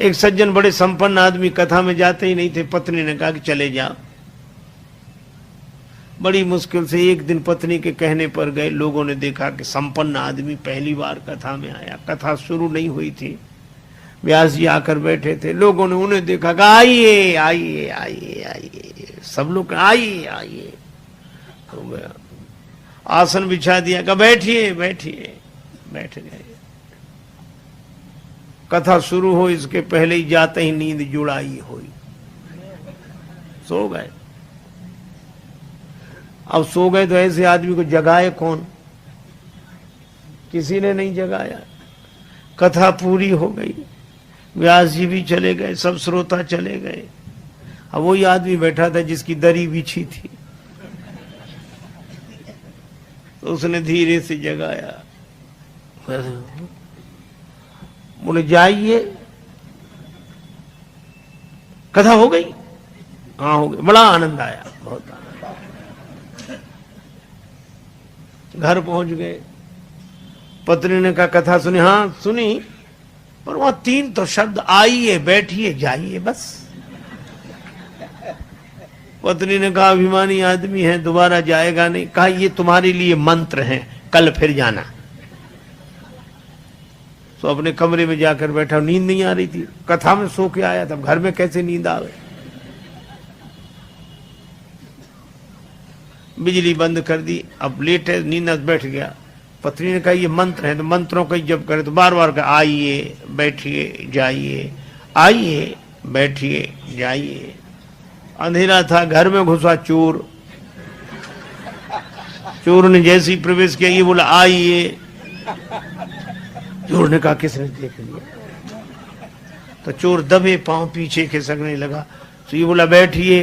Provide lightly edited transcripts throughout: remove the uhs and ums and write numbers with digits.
एक सज्जन बड़े संपन्न आदमी कथा में जाते ही नहीं थे। पत्नी ने कहा कि चले जाओ। बड़ी मुश्किल से एक दिन पत्नी के कहने पर गए। लोगों ने देखा कि संपन्न आदमी पहली बार कथा में आया। कथा शुरू नहीं हुई थी, व्यास जी आकर बैठे थे। लोगों ने उन्हें देखा कि आइए आइए आइए आइए, सब लोग आइए आइए हो गया। आसन बिछा दिया, कहा बैठिए बैठिए, बैठ गए। कथा शुरू हो इसके पहले ही जाते ही नींद जुड़ाई हुई, सो गए। अब सो गए तो ऐसे आदमी को जगाए कौन? किसी ने नहीं जगाया। कथा पूरी हो गई, व्यास जी भी चले गए, सब श्रोता चले गए। अब वही आदमी बैठा था जिसकी दरी बिछी थी, तो उसने धीरे से जगाया। बोले जाइए, कथा हो गई? हाँ हो गई। बड़ा आनंद आया, बहुत आनंद। घर पहुंच गए। पत्नी ने कहा कथा सुनी? हाँ सुनी, पर वहां 3 तो शब्द आइए बैठिए जाइए बस। पत्नी ने कहा अभिमानी आदमी है, दोबारा जाएगा नहीं। कहा ये तुम्हारे लिए मंत्र हैं, कल फिर जाना। तो अपने कमरे में जाकर बैठा। नींद नहीं आ रही थी, कथा में सो के आया था, घर में कैसे नींद आवे। बिजली बंद कर दी। अब लेट है, नींद बैठ गया। पत्नी ने कहा ये मंत्र है, तो मंत्रों का जप करे तो बार बार कहा आइए बैठिए जाइए, आइए बैठिए जाइए। अंधेरा था, घर में घुसा चोर। चोर ने जैसे ही प्रवेश किया, ये बोला आइए। चोर ने कहा किसने देख लिया? तो चोर दबे पांव पीछे खिसकने लगा। तो ये बोला बैठिए।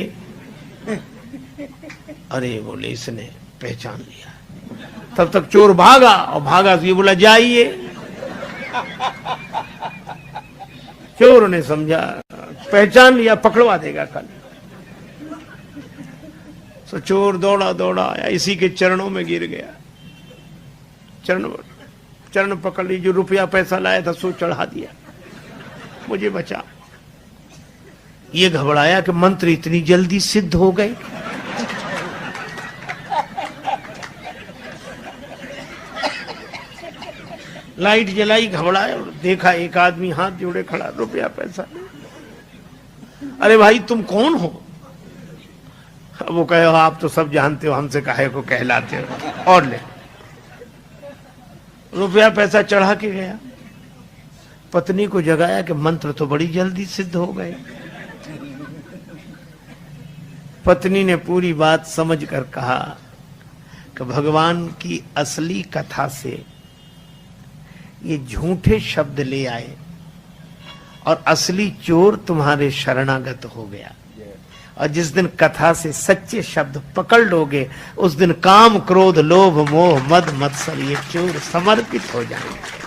अरे बोले इसने पहचान लिया। तब तक चोर भागा, और भागा तो ये बोला जाइए। चोर ने समझा पहचान लिया, पकड़वा देगा कल। तो चोर दौड़ा दौड़ा आया, इसी के चरणों में गिर गया। चरण पकड़ ली। जो रुपया पैसा लाया था सो चढ़ा दिया, मुझे बचा। ये घबराया कि मंत्र इतनी जल्दी सिद्ध हो गए। लाइट जलाई, घबराया और देखा एक आदमी हाथ जोड़े खड़ा, रुपया पैसा। अरे भाई तुम कौन हो? वो कहे आप तो सब जानते हो, हमसे काहे को कहलाते हो, और ले। रुपया पैसा चढ़ा के गया। पत्नी को जगाया कि मंत्र तो बड़ी जल्दी सिद्ध हो गए। पत्नी ने पूरी बात समझकर कहा कि भगवान की असली कथा से ये झूठे शब्द ले आए और असली चोर तुम्हारे शरणागत हो गया। और जिस दिन कथा से सच्चे शब्द पकड़ लोगे, उस दिन काम क्रोध लोभ मोह मद मत्सर ये चोर समर्पित हो जाएंगे।